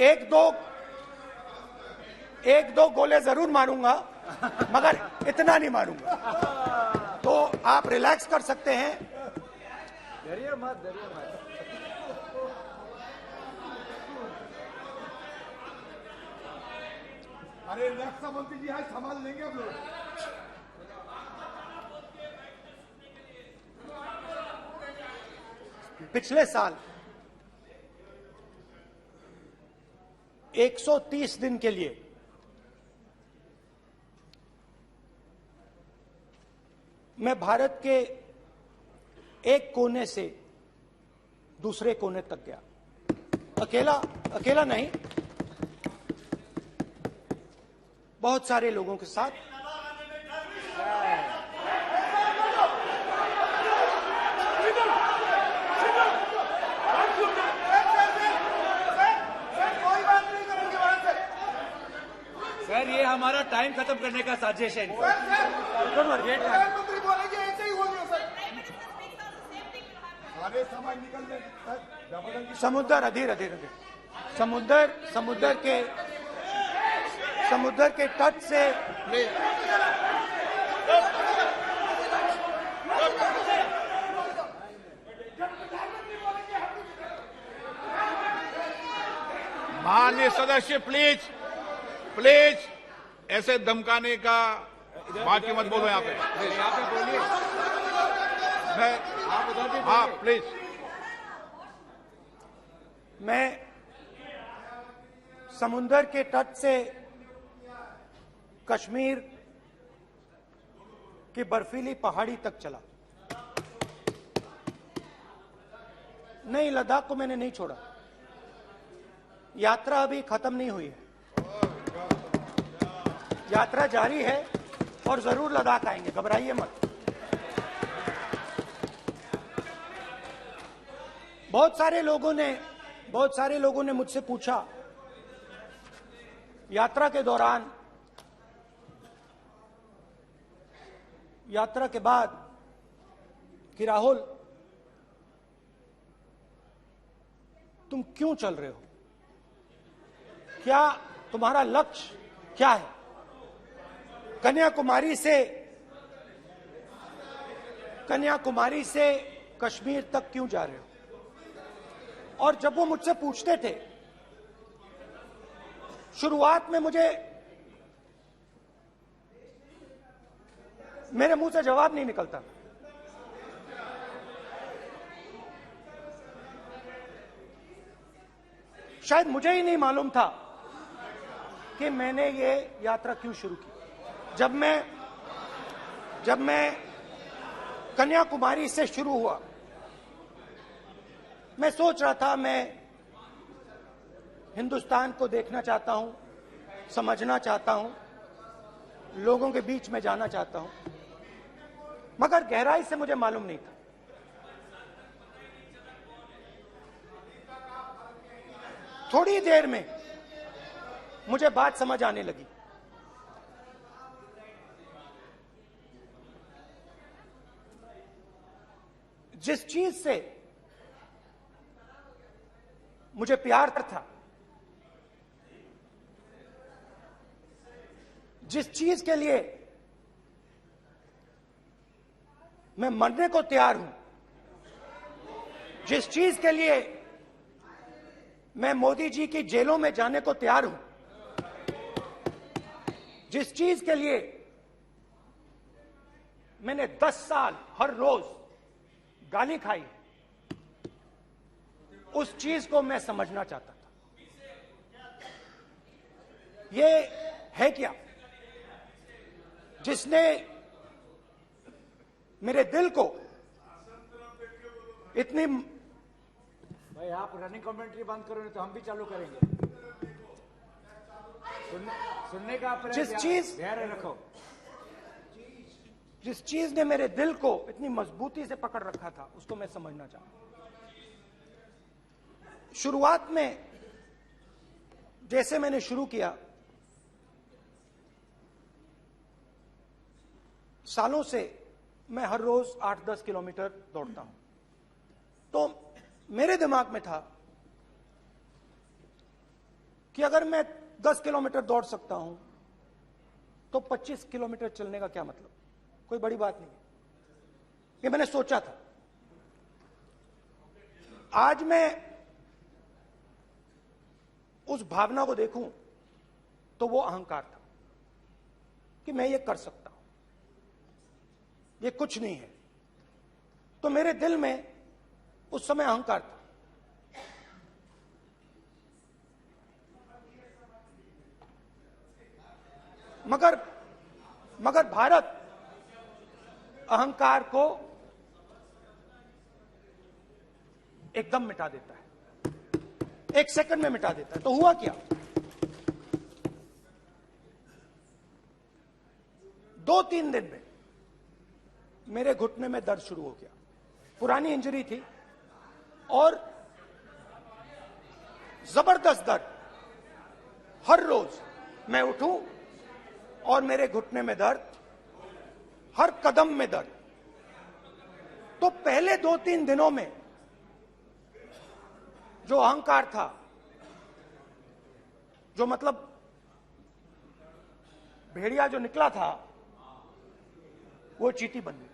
एक दो गोले जरूर मारूंगा, मगर इतना नहीं मारूंगा। तो आप रिलैक्स कर सकते हैं। डरिए मत। अरे रक्षा मंत्री जी आज संभाल लेंगे आप लोग। पिछले साल 130 दिन के लिए मैं भारत के एक कोने से दूसरे कोने तक गया। अकेला नहीं, बहुत सारे लोगों के साथ। सर ये हमारा टाइम खत्म करने का साजिश है। प्रधानमंत्री बोलेंगे ऐसे ही होंगे सर। सारे समाज निकल जाए। समुद्र अधीर समुद्र के तट से माननीय सदस्य प्लीज ऐसे धमकाने का बात की मत बोलो यहाँ पे बोलिए। आप उधर भी हाँ प्लीज। मैं समुद्र के तट से कश्मीर की बर्फीली पहाड़ी तक चला। नहीं, लद्दाख को मैंने नहीं छोड़ा। यात्रा अभी खत्म नहीं हुई है, यात्रा जारी है और जरूर लद्दाख आएंगे, घबराइए मत। बहुत सारे लोगों ने मुझसे पूछा यात्रा के दौरान, यात्रा के बाद कि राहुल तुम क्यों चल रहे हो, क्या तुम्हारा लक्ष्य क्या है, कन्याकुमारी से कश्मीर तक क्यों जा रहे हो। और जब वो मुझसे पूछते थे, शुरुआत में मेरे मुंह से जवाब नहीं निकलता। शायद मुझे ही नहीं मालूम था कि मैंने ये यात्रा क्यों शुरू की। जब मैं कन्याकुमारी से शुरू हुआ, मैं सोच रहा था मैं हिंदुस्तान को देखना चाहता हूं, समझना चाहता हूं, लोगों के बीच में जाना चाहता हूं, मगर गहराई से मुझे मालूम नहीं था। थोड़ी देर में मुझे बात समझ आने लगी। जिस चीज से मुझे प्यार था, जिस चीज के लिए मैं मरने को तैयार हूं, जिस चीज के लिए मैं मोदी जी की जेलों में जाने को तैयार हूं, जिस चीज के लिए मैंने 10 साल हर रोज गाली खाई, उस चीज को मैं समझना चाहता था। ये है क्या जिसने मेरे दिल को इतनी। भाई आप रनिंग कमेंट्री बंद करो, नहीं तो हम भी चालू करेंगे। सुनने का अपना धैर्य रखो। जिस चीज ने मेरे दिल को इतनी मजबूती से पकड़ रखा था, उसको मैं समझना चाहता। शुरुआत में जैसे मैंने शुरू किया, सालों से मैं हर रोज 8-10 किलोमीटर दौड़ता हूं, तो मेरे दिमाग में था कि अगर मैं 10 किलोमीटर दौड़ सकता हूं तो 25 किलोमीटर चलने का क्या मतलब? कोई बड़ी बात नहीं है। ये मैंने सोचा था। आज मैं उस भावना को देखूं तो वो अहंकार था कि मैं ये कर सकता हूं, ये कुछ नहीं है। तो मेरे दिल में उस समय अहंकार था। मगर भारत अहंकार को एकदम मिटा देता है, 1 सेकंड में मिटा देता है। तो हुआ क्या? 2-3 दिन में मेरे घुटने में दर्द शुरू हो गया। पुरानी इंजरी थी और जबरदस्त दर्द। हर रोज मैं उठूं और मेरे घुटने में दर्द, हर कदम में दर्द। तो पहले 2-3 दिनों में जो अहंकार था, जो मतलब भेड़िया जो निकला था, वो चींटी बन गई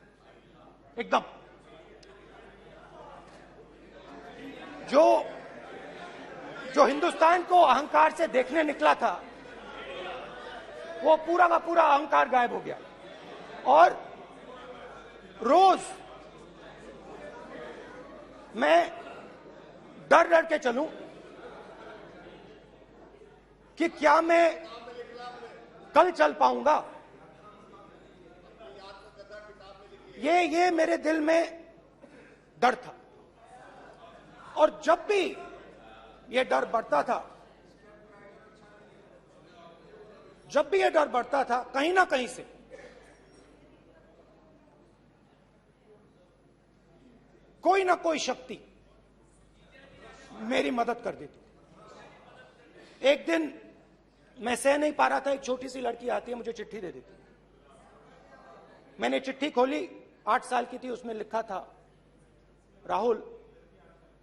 एकदम। जो हिंदुस्तान को अहंकार से देखने निकला था, वो पूरा का पूरा अहंकार गायब हो गया। और रोज मैं डर डर के चलूं कि क्या मैं कल चल पाऊंगा। ये मेरे दिल में डर था। और जब भी ये डर बढ़ता था, कहीं ना कहीं से कोई ना कोई शक्ति मेरी मदद कर देती। एक दिन मैं सह नहीं पा रहा था, एक छोटी सी लड़की आती है, मुझे चिट्ठी दे देती। मैंने चिट्ठी खोली, 8 साल की थी, उसमें लिखा था, Rahul,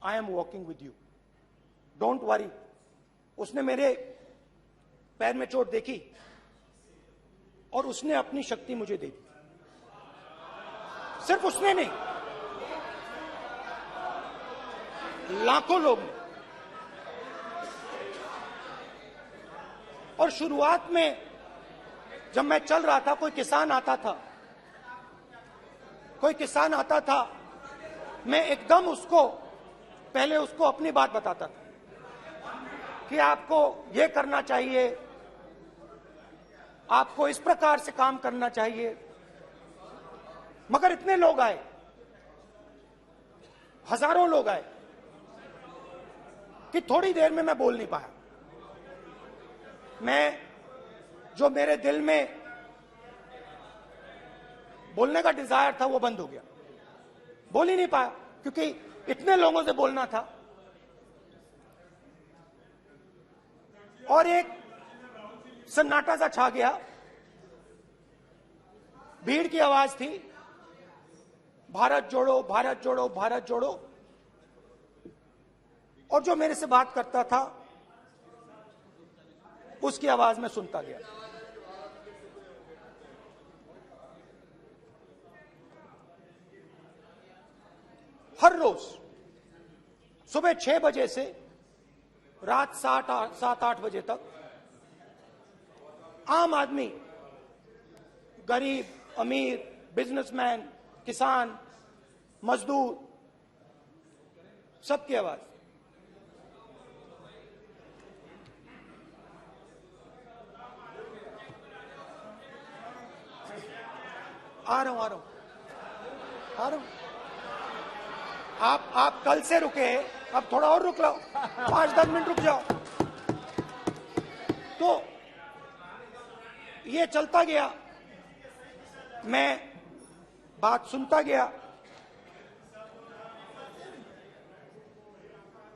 I am walking with you, don't worry. उसने मेरे पैर में चोट देखी और उसने अपनी शक्ति मुझे दे दी। सिर्फ उसने नहीं, लाखों लोग ने। और शुरुआत में जब मैं चल रहा था, कोई किसान आता था, मैं एकदम पहले उसको अपनी बात बताता था कि आपको ये करना चाहिए, आपको इस प्रकार से काम करना चाहिए। मगर इतने लोग आए, हजारों लोग आए, कि थोड़ी देर में मैं बोल नहीं पाया। जो मेरे दिल में बोलने का डिजायर था, वो बंद हो गया। बोल ही नहीं पाया, क्योंकि इतने लोगों से बोलना था। और एक सन्नाटा सा छा गया। भीड़ की आवाज थी, भारत जोड़ो, भारत जोड़ो, भारत जोड़ो। और जो मेरे से बात करता था, उसकी आवाज में सुनता गया। हर रोज सुबह 6 बजे से रात 7-8 बजे तक आम आदमी, गरीब, अमीर, बिजनेसमैन, किसान, मजदूर, सबकी आवाज। आ रहा हूं। आप कल से रुके, अब थोड़ा और रुक लो, 5-10 मिनट रुक जाओ। तो ये चलता गया, मैं बात सुनता गया।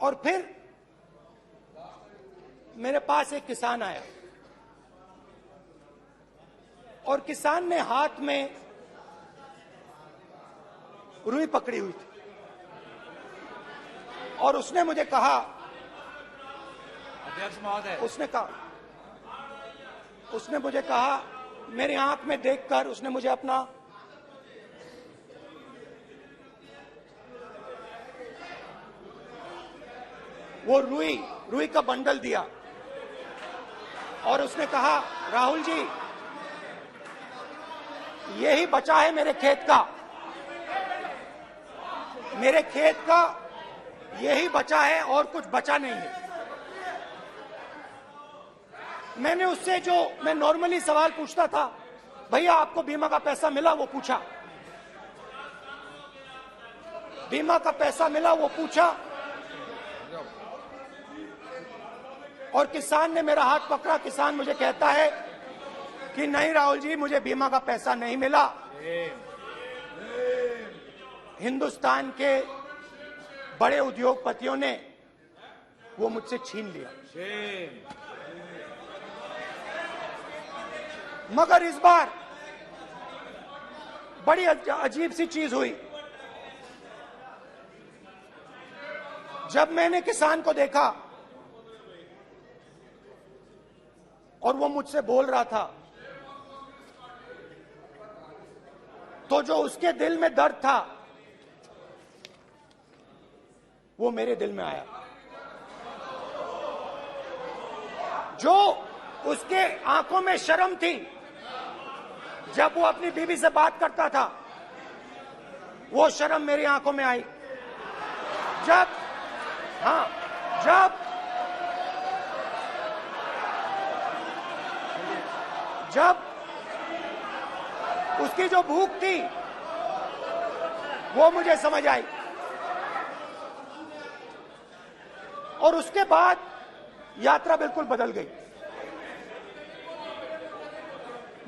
और फिर मेरे पास एक किसान आया, और किसान ने हाथ में रुई पकड़ी हुई थी, और उसने मुझे कहा, अध्यक्ष महोदय, उसने मुझे कहा, मेरी आंख में देखकर उसने मुझे अपना वो रुई का बंडल दिया और उसने कहा, राहुल जी यही बचा है मेरे खेत का यही बचा है और कुछ बचा नहीं है। मैंने उससे जो मैं नॉर्मली सवाल पूछता था, भैया आपको बीमा का पैसा मिला, वो पूछा, बीमा का पैसा मिला वो पूछा, और किसान ने मेरा हाथ पकड़ा। किसान मुझे कहता है कि नहीं राहुल जी, मुझे बीमा का पैसा नहीं मिला, हिंदुस्तान के बड़े उद्योगपतियों ने वो मुझसे छीन लिया। मगर इस बार बड़ी अजीब सी चीज हुई। जब मैंने किसान को देखा और वो मुझसे बोल रहा था, तो जो उसके दिल में दर्द था वो मेरे दिल में आया। जो उसके आंखों में शर्म थी जब वो अपनी बीवी से बात करता था, वो शर्म मेरी आंखों में आई। जब उसकी जो भूख थी वो मुझे समझ आई। और उसके बाद यात्रा बिल्कुल बदल गई।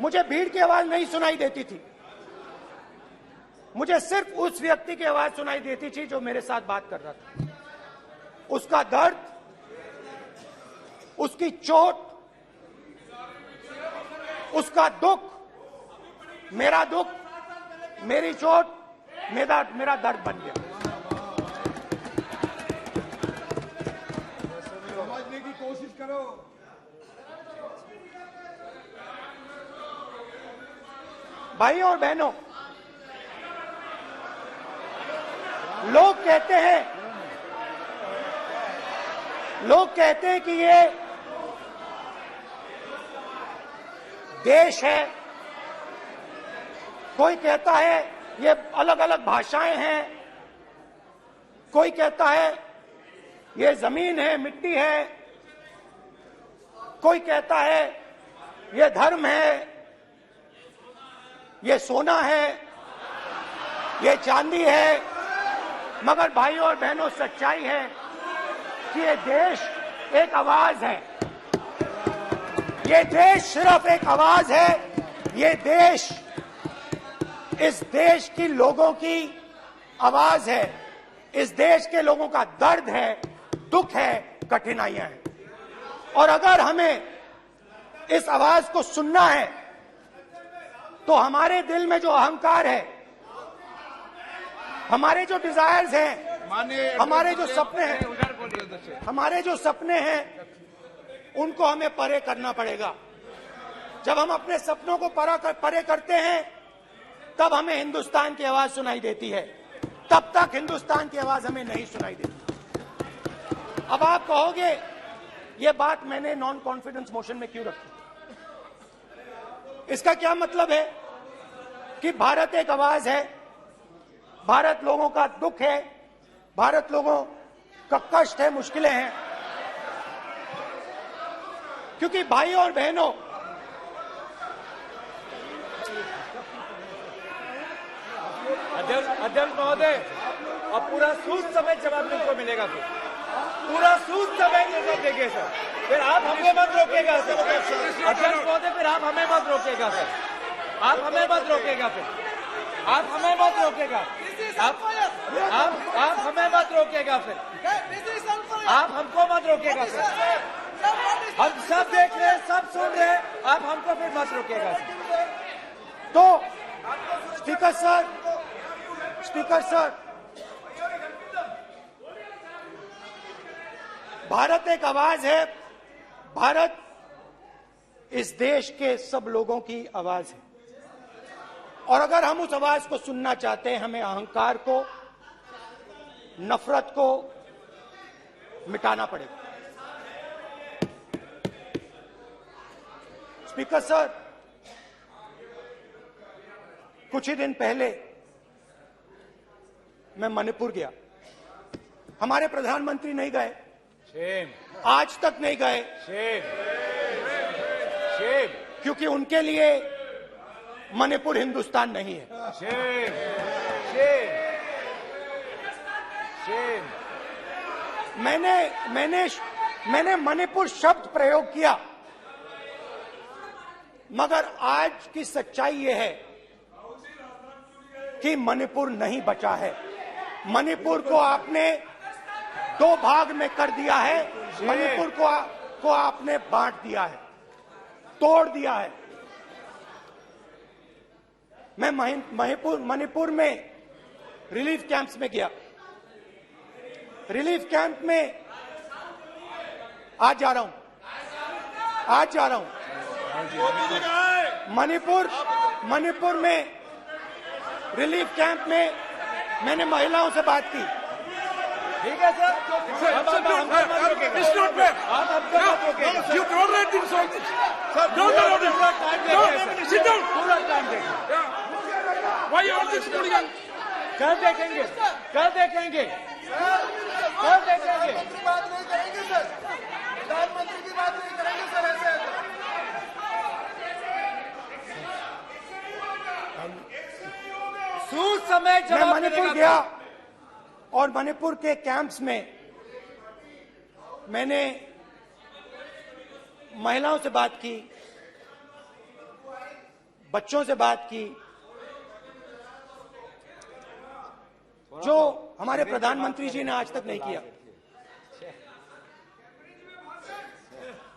मुझे भीड़ की आवाज नहीं सुनाई देती थी, मुझे सिर्फ उस व्यक्ति की आवाज सुनाई देती थी जो मेरे साथ बात कर रहा था। उसका दर्द, उसकी चोट, उसका दुख, मेरा दुख, मेरी चोट, मेरा दर्द बन गया। समझने की कोशिश करो। भाई और बहनों, लोग कहते हैं कि ये देश है, कोई कहता है ये अलग अलग भाषाएं हैं, कोई कहता है ये जमीन है, मिट्टी है, कोई कहता है ये धर्म है, ये सोना है, ये चांदी है। मगर भाइयों और बहनों, सच्चाई है कि ये देश एक आवाज है। ये देश सिर्फ एक आवाज है। ये देश, इस देश की लोगों की आवाज है। इस देश के लोगों का दर्द है, दुख है, कठिनाइयां हैं। और अगर हमें इस आवाज को सुनना है तो हमारे दिल में जो अहंकार है, हमारे जो डिजायर्स हैं, हमारे जो सपने हैं, उनको हमें परे करना पड़ेगा। जब हम अपने सपनों को परे करते हैं, तब हमें हिंदुस्तान की आवाज सुनाई देती है। तब तक हिंदुस्तान की आवाज हमें नहीं सुनाई देती। अब आप कहोगे ये बात मैंने नॉन कॉन्फिडेंस मोशन में क्यों रखी? इसका क्या मतलब है कि भारत एक आवाज है, भारत लोगों का दुख है, भारत लोगों का कष्ट है, मुश्किलें हैं। क्योंकि भाइयों और बहनों, अध्यक्ष महोदय, अब पूरा सूद समेत जवाब तुमको मिलेगा। फिर पूरा सूद समेत जवाब देंगे सर। फिर आप हमें मत रोकेगा सर। अध्यक्ष महोदय, फिर आप हमें मत रोकेगा सर। आप हमें मत रोकेगा। फिर आप हमें मत रोकेगा। आप हमें मत रोकेगा। फिर आप हमको मत रोकेगा। फिर हम सब देख रहे हैं, सब सुन रहे हैं, आप हमको फिर मत रोकेगा। तो स्पीकर सर, भारत एक आवाज है, भारत इस देश के सब लोगों की आवाज है और अगर हम उस आवाज को सुनना चाहते हैं, हमें अहंकार को, नफरत को मिटाना पड़ेगा। स्पीकर सर, कुछ ही दिन पहले मैं मणिपुर गया। हमारे प्रधानमंत्री नहीं गए, शेम, आज तक नहीं गए, शेम, शेम, क्योंकि उनके लिए मणिपुर हिंदुस्तान नहीं है। Shame, shame, shame. मैंने मणिपुर शब्द प्रयोग किया, मगर आज की सच्चाई यह है कि मणिपुर नहीं बचा है। मणिपुर को आपने दो भाग में कर दिया है, मणिपुर को आपने बांट दिया है, तोड़ दिया है। मैं मणिपुर में रिलीफ कैंप्स में गया। रिलीफ कैंप में आज जा रहा हूं। मणिपुर में रिलीफ कैंप में मैंने महिलाओं से बात की। ठीक है सर, अब हमको मत रोकिएगा। It's not fair. आप हमको मत रोकिएगा। You tolerate insulting. Sir, Don't allow this. पूरा टाइम No, देंगे sit down. पूरा टाइम देंगे। Yeah. Why you all this hooligan? कल देखेंगे, कल देखेंगे, कल देखेंगे। बात नहीं करेंगे सर, प्रधानमंत्री की बात नहीं करेंगे सर ऐसे। सूद समय मैं जवाब मणिपुर मिलेगा। गया और मणिपुर के कैंप्स में मैंने महिलाओं से बात की, बच्चों से बात की, जो हमारे प्रधानमंत्री जी ने आज तक नहीं किया।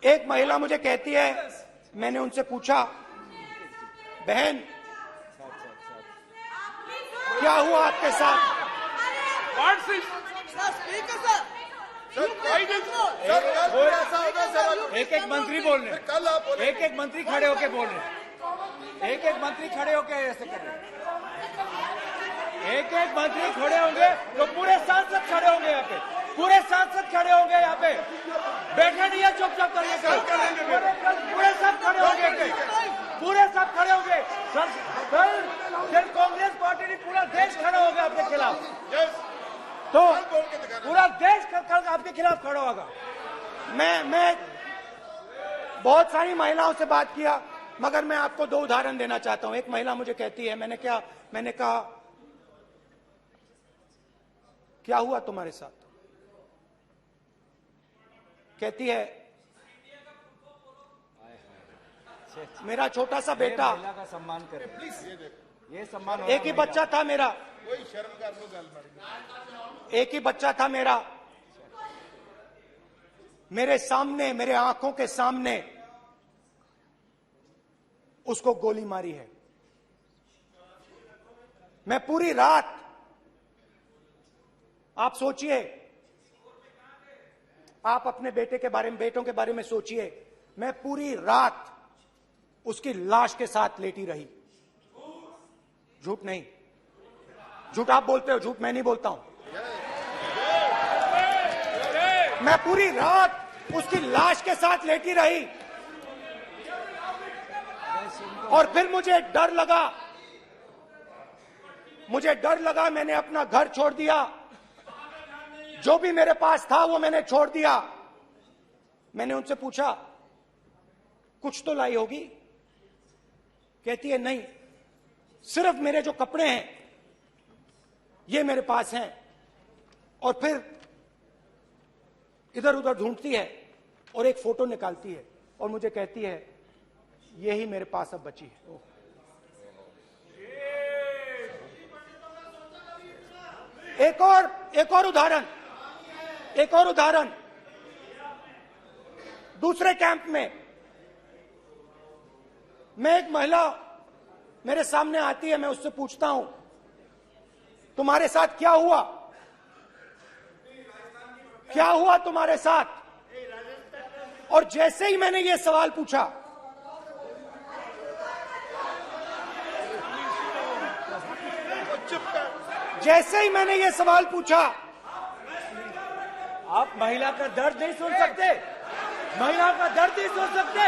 एक महिला मुझे कहती है, मैंने उनसे पूछा, बहन क्या हुआ आपके साथ? What's this? सर कल ऐसा होगा सर, एक एक मंत्री बोल रहे हैं, कल आप बोले एक एक मंत्री खड़े होके बोल रहे हैं, एक एक मंत्री खड़े होके ऐसे कर रहे हैं, एक एक मंत्री खड़े होंगे तो पूरे सांसद खड़े होंगे यहाँ पे, पूरे सांसद खड़े होंगे यहाँ पे। बैठे नहीं है, चुपचाप करिए। पूरे सब खड़े होंगे, पूरे सब खड़े होंगे। कल कांग्रेस पार्टी ने पूरा देश खड़ा होगा आपके खिलाफ, तो पूरा देश कल आपके खिलाफ खड़ा होगा। मैं बहुत सारी महिलाओं से बात किया, मगर मैं आपको दो उदाहरण देना चाहता हूं। एक महिला मुझे कहती है, मैंने कहा क्या हुआ तुम्हारे साथ? कहती है, मेरा छोटा सा बेटा, महिला का सम्मान करें प्लीज, ये सम्मान। एक ही बच्चा था मेरा, कोई शर्म कर लो गल मैडम। एक ही बच्चा था मेरा, मेरे सामने, मेरे आंखों के सामने उसको गोली मारी है। मैं पूरी रात, आप सोचिए, आप अपने बेटों के बारे में सोचिए, मैं पूरी रात उसकी लाश के साथ लेटी रही। झूठ नहीं, झूठ आप बोलते हो, झूठ मैं नहीं बोलता हूं। मैं पूरी रात उसकी लाश के साथ लेटी रही और फिर मुझे डर लगा, मैंने अपना घर छोड़ दिया, जो भी मेरे पास था वो मैंने छोड़ दिया। मैंने उनसे पूछा, कुछ तो लाई होगी? कहती है, नहीं, सिर्फ मेरे जो कपड़े हैं ये मेरे पास हैं। और फिर इधर उधर ढूंढती है और एक फोटो निकालती है और मुझे कहती है, यही मेरे पास अब बची है। एक और उदाहरण, दूसरे कैंप में मैं, एक महिला मेरे सामने आती है, मैं उससे पूछता हूं, तुम्हारे साथ क्या हुआ? क्या हुआ तुम्हारे साथ? और जैसे ही मैंने ये सवाल पूछा, जैसे ही मैंने ये सवाल पूछा, आप महिला का दर्द नहीं सुन सकते, महिला का दर्द नहीं सुन सकते,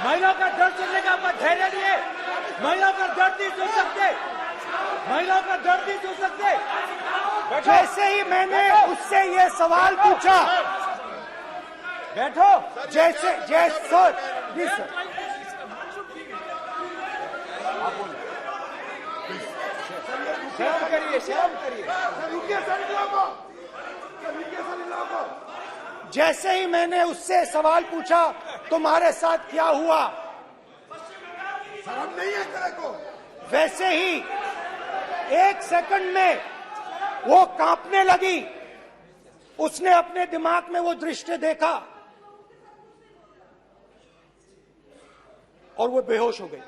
महिला का दर्द सुनने का आपका धैर्य नहीं है, महिला का दर्द नहीं सुन सकते, महिला का दर्द नहीं सुन सकते। जैसे ही मैंने उससे ये सवाल पूछा, बैठो। जैसे सर, प्लीज सर, शर्म करिए, शर्म करिए। जैसे ही मैंने उससे सवाल पूछा, तुम्हारे साथ क्या हुआ, शर्म नहीं है तेरे को? वैसे ही 1 सेकंड में वो कांपने लगी। उसने अपने दिमाग में वो दृश्य देखा और वो बेहोश हो गई।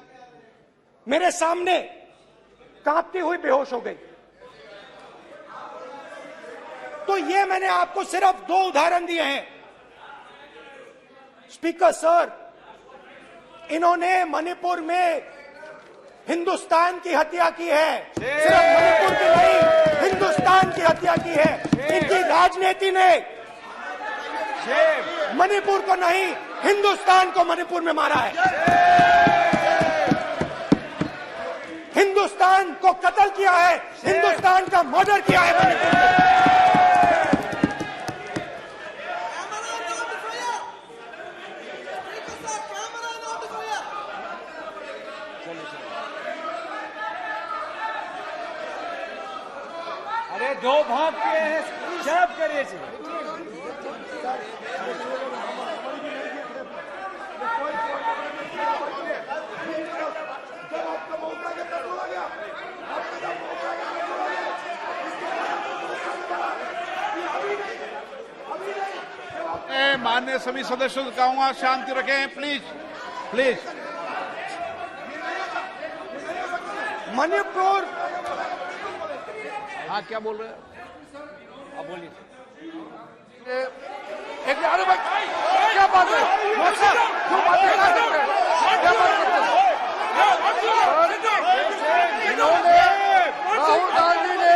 मेरे सामने कांपती हुई बेहोश हो गई। तो ये मैंने आपको सिर्फ 2 उदाहरण दिए हैं। स्पीकर सर, इन्होंने मणिपुर में हिंदुस्तान की हत्या की है, सिर्फ मणिपुर की नहीं, हिंदुस्तान की हत्या की है। इनकी राजनीति ने मणिपुर को नहीं, हिंदुस्तान को मणिपुर में मारा है। हिंदुस्तान को कत्ल किया है, हिंदुस्तान का मर्डर किया है मणिपुर में। अरे 2 भाग किए हैं, शर्म करिए जी। माननीय सभी सदस्यों से कहूंगा शांति रखें, प्लीज प्लीज। मणिपुर, हाँ क्या बोल रहे हैं? अब बोलिए। एक अरे भाई क्या बात है? जो बातें कर रहे हैं, क्या बात करते हैं? इन्होंने राहुल गांधी ने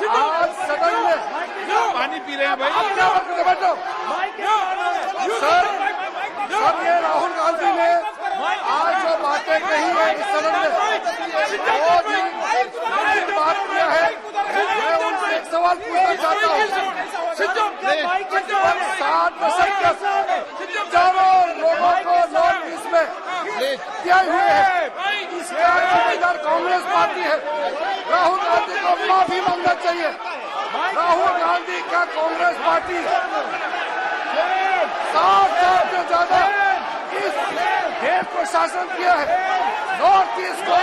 आज सदन में पानी पी रहे हैं भाई। आप क्या बात करते? बैठो सर। सर ये राहुल गांधी ने आज जो बातें कही है इस सदन में, बहुत ही गंभीर बात किया है। मैं उनसे एक सवाल पूछना चाहता हूँ। 7 दशक तक हजारों लोगों को नॉर्थ ईस्ट में किया हुए है, इसका जिम्मेदार कांग्रेस पार्टी है। राहुल गांधी को माफी मांगना चाहिए। राहुल गांधी का कांग्रेस पार्टी 7 साल से ज्यादा इस देश को शासन किया है। नॉर्थ ईस्ट को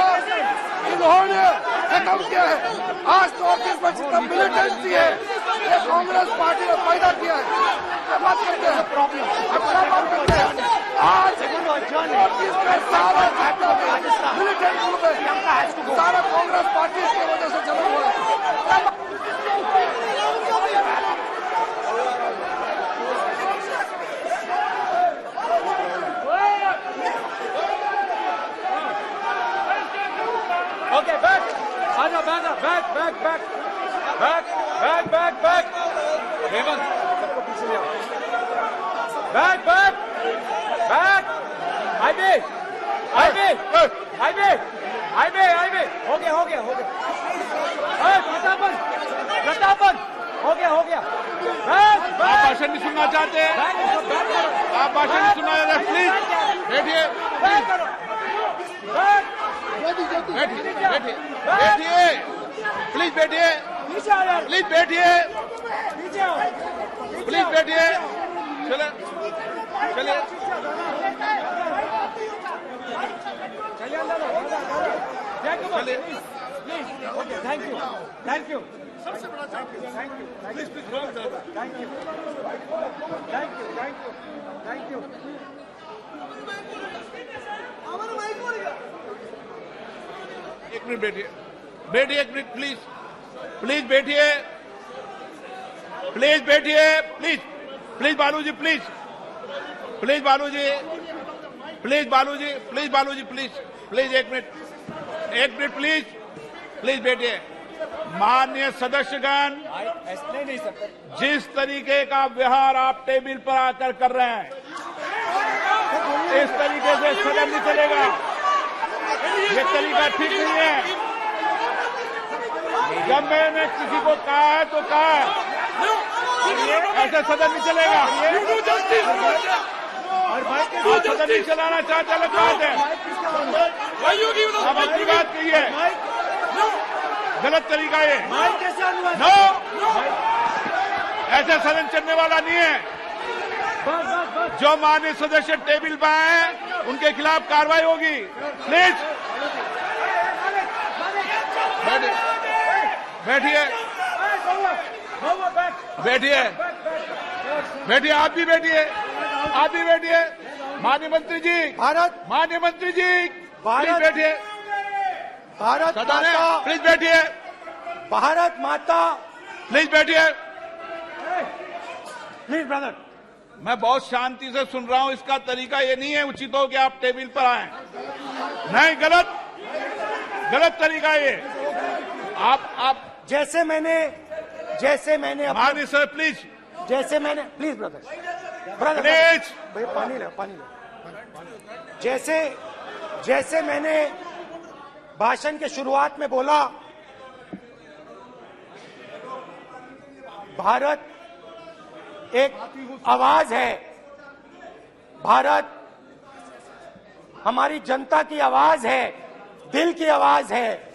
इन्होंने खत्म किया है। आज नॉर्थ ईस्ट में जितना मिलिटेंसी है ये कांग्रेस पार्टी ने पैदा किया है। क्या बात करते हैं? क्या बात करते हैं? आज नॉर्थ ईस्ट में सारा मिलिटेंट ग्रुप है, सारा कांग्रेस पार्टी की वजह से जमा हुआ है। ओके, बैक आजा, बैक। हेमंत सबको पीछे ले आओ। बैक। हाईवे। हो गया। प्रतापन हो गया। आप भाषण नहीं सुनना चाहते? आप भाषण नहीं सुनना चाहते? प्लीज बैठिए, प्लीज बैठिए। चलिए थैंक यू। एक मिनट बैठिए, एक मिनट प्लीज बैठिए, please Balu ji please please Balu ji, please Balu ji, please Balu ji, please please एक मिनट प्लीज प्लीज बैठिए। माननीय सदस्यगण, नहीं सर, जिस तरीके का व्यवहार आप टेबल पर आकर कर रहे हैं, इस तरीके से सदन नहीं चलेगा। ये तरीका ठीक नहीं है। जब मैंने किसी को कहा है तो कहा है, ऐसे सदन नहीं चलेगा। आप सदन नहीं चलाना चाहते, अलग बात है। अब अपनी बात कही है, गलत तरीका ये। नो, ऐसा सदन चलने वाला नहीं है। जो माननीय सदस्य टेबल पर आए हैं उनके खिलाफ कार्रवाई होगी। प्लीज बैठिए, बैठिए, बैठिए, आप भी बैठिए, आप भी बैठिए। माननीय मंत्री जी, माननीय मंत्री जी, प्लीज बैठिए। भारत सदन है, माता, प्लीज बैठिए, भारत माता, प्लीज बैठिए। Please brother. मैं बहुत शांति से सुन रहा हूं। इसका तरीका ये नहीं है उचित हो कि आप टेबल पर आए। नहीं, गलत गलत तरीका ये। आप जैसे मैंने माननीय सर, प्लीज जैसे मैंने, प्लीज ब्रदर प्लीज, भैया पानी ले। जैसे मैंने भाषण के शुरुआत में बोला, भारत एक आवाज है। भारत हमारी जनता की आवाज है, दिल की आवाज है।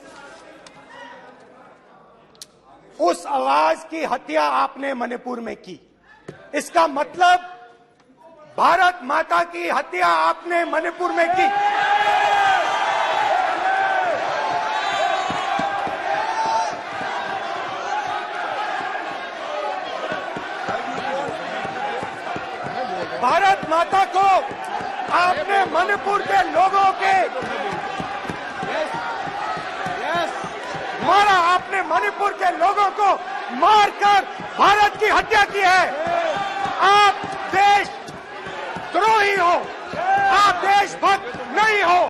उस आवाज की हत्या आपने मणिपुर में की। इसका मतलब भारत माता की हत्या आपने मणिपुर में की। भारत माता को आपने मणिपुर के लोगों के मारा। आपने मणिपुर के लोगों को मारकर भारत की हत्या की है। आप देशद्रोही हो, आप देशभक्त नहीं हो।